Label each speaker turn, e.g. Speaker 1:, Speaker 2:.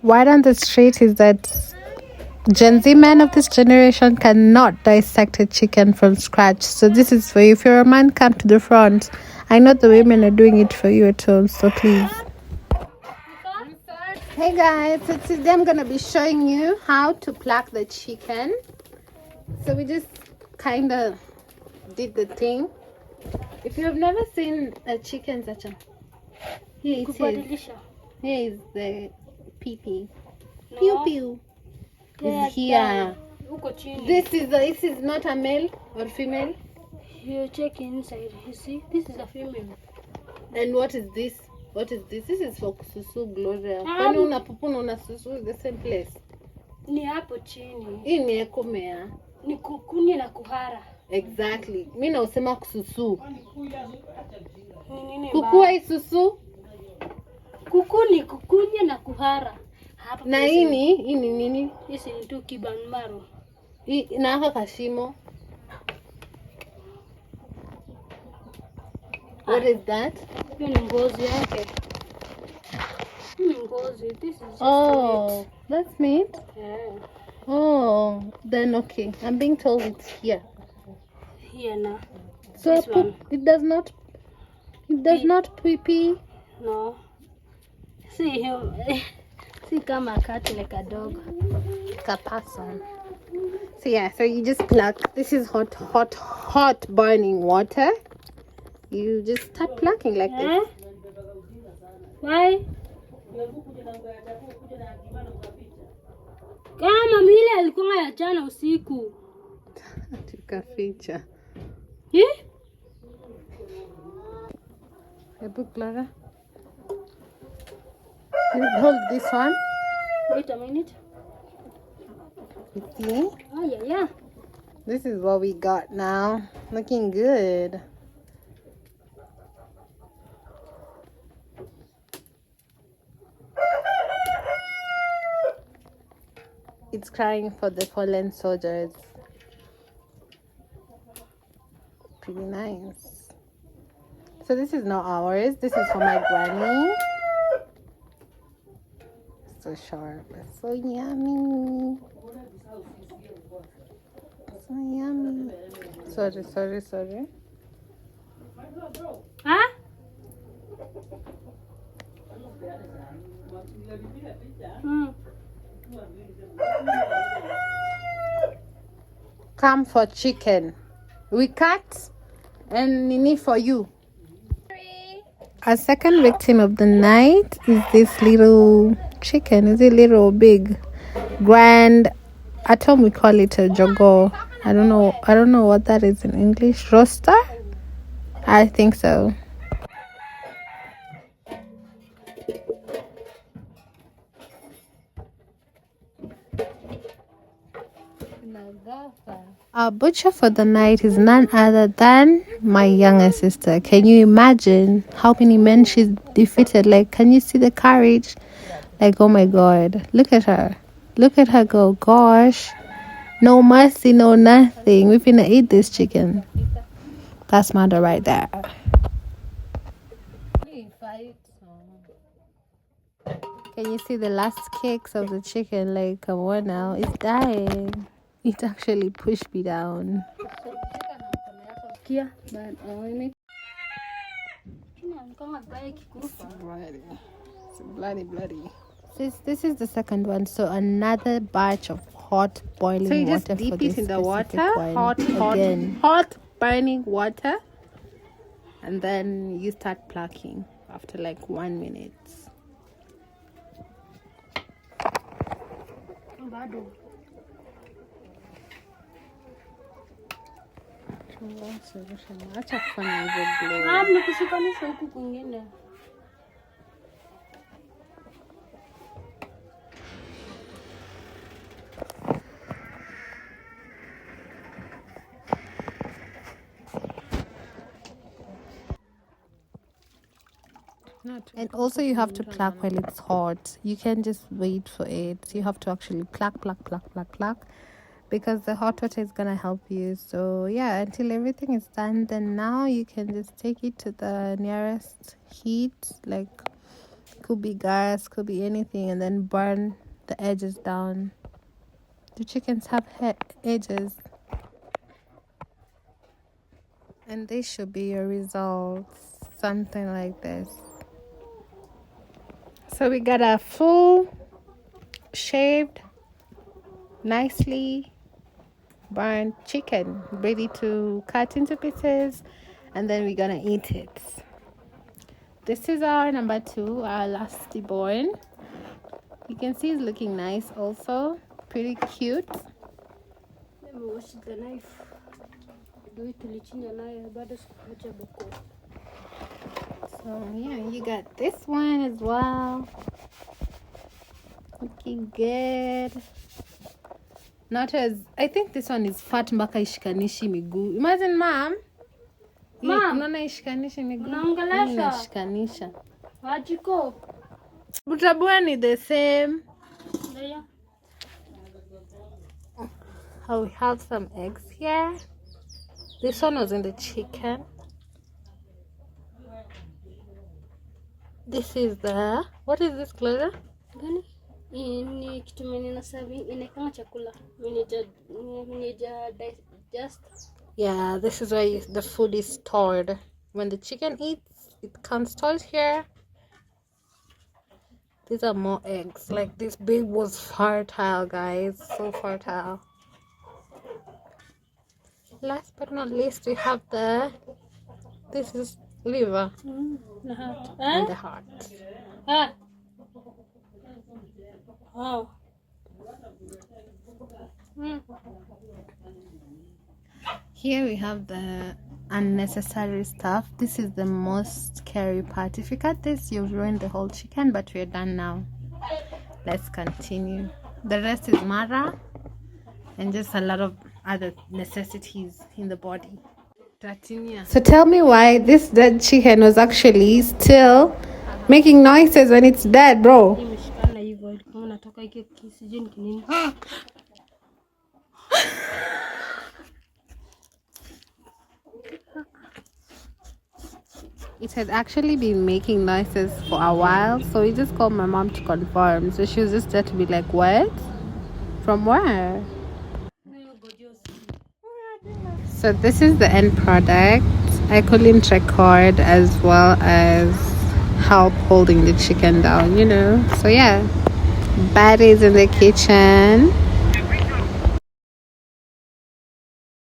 Speaker 1: word on the street is that Gen Z men of this generation cannot dissect a chicken from scratch. So this is for you. If you're a man, come to the front. I know the women are doing it for you at home, so please. Hey guys, so today I'm gonna be showing you how to pluck the chicken. So we just kind of did the thing. If you've never seen a chicken, Zacha, here it is. Here is the pee-pee. Pew pew. Is here. This is not a male or female.
Speaker 2: You check inside. You see, this is a female.
Speaker 1: And what is this? What is this? This is for Susu Gloria. Kwani una pupu na una Susu the same place?
Speaker 2: Ni hapo chini.
Speaker 1: Hii ni ekomea.
Speaker 2: Ni kukunye na kuhara.
Speaker 1: Exactly. Mimi nausema kususu.
Speaker 2: Nini
Speaker 1: kukua isusu?
Speaker 2: Kukuni kukunye na kuhara.
Speaker 1: Hapa na hii ni nini?
Speaker 2: Hisi ni tu kibanmaro.
Speaker 1: Hii na haka kashimo. What is that?
Speaker 2: Hiyo ni ngozi yake. Ni ngozi. This is just
Speaker 1: meat. That's meat?
Speaker 2: Yeah.
Speaker 1: Oh, then okay. I'm being told it's here.
Speaker 2: Here now.
Speaker 1: So it does not pee.
Speaker 2: No. See him. See kama a cat like a dog.
Speaker 1: Like a person. So yeah, so you just pluck. This is hot burning water. You just start plucking like this.
Speaker 2: Why? Kama mile alikuwa ya jana usiku.
Speaker 1: Tukaficha. Hebu Clara. You hold this one.
Speaker 2: Wait a minute.
Speaker 1: You see?
Speaker 2: Oh yeah.
Speaker 1: This is what we got now. Looking good. It's crying for the fallen soldiers. Pretty nice. So this is not ours. This is for my granny. So sharp. So yummy. So yummy. Sorry.
Speaker 2: Huh?
Speaker 1: Come for chicken. We cut and nini for you. Our second victim of the night is this little chicken. Is it little or big? Grand. At home we call it a jogo. I don't know what that is in English. Roaster? I think so. Our butcher for the night is none other than my younger sister. Can you imagine how many men she's defeated? Like, can you see the courage? Like, oh my God, look at her. Look at her go. Gosh, no mercy, no nothing. We're finna eat this chicken. That's mother right there. Can you see the last kicks of the chicken? Like, come on now, it's dying. It actually pushed me down. Bloody. This is the second one. So another batch of hot boiling water. So you just dip it in the water, hot burning water, and then you start plucking after like 1 minute. Acha kufanya hivyo bro.
Speaker 2: Mnikushikanisha huku kwingine.
Speaker 1: And also you have to pluck while it's hot. You can't just wait for it. You have to actually pluck, because the hot water is gonna help you. So yeah, until everything is done, then now you can just take it to the nearest heat, like could be gas, could be anything, and then burn the edges down. The chickens have edges, and this should be your results, something like this. So we got a full shaved, nicely burned chicken ready to cut into pieces, and then we're gonna eat it. This is our number 2, our lasty born. You can see it's looking nice also, pretty cute.
Speaker 2: Let me wash the knife. Do it tulichinja nayo bado sikuacha boko.
Speaker 1: So yeah, you got this one as well. Looking good. Not as, I think this one is fat mpaka ishikanishi miguu. Imagine mom.
Speaker 2: Mom,
Speaker 1: unaona ishikanishi miguu.
Speaker 2: unaongelesha?
Speaker 1: Inashikanisha.
Speaker 2: Wajiko.
Speaker 1: Butabua ni the same.
Speaker 2: Ndio.
Speaker 1: Oh, we have some eggs here. This one was in the chicken. This is the, what is this, Clara?
Speaker 2: Gani? Ni kitu mimi nasabi inakanga chakula. Mnija digest.
Speaker 1: Yeah, this is where the food is stored. When the chicken eats, it comes stored here. These are more eggs. Like this babe was fertile, guys. So fertile. Last but not least, we have this is liver
Speaker 2: The heart.
Speaker 1: and the heart.
Speaker 2: Ah. Wow.
Speaker 1: Here we have the unnecessary stuff. This is the most scary part. If you cut this, you've ruined the whole chicken, but we're done now. Let's continue. The rest is mara and just a lot of other necessities in the body. So tell me why this dead chicken was actually still making noises when it's dead, bro.
Speaker 2: Imeshikana hivyo ilikuwa unatoka hiki kisijui ni nini.
Speaker 1: It had actually been making noises for a while, so we just called my mom to confirm. So she was just there to be like, what? From where? So this is the end product. I couldn't record as well as help holding the chicken down, you know. So yeah, Baddies in the kitchen.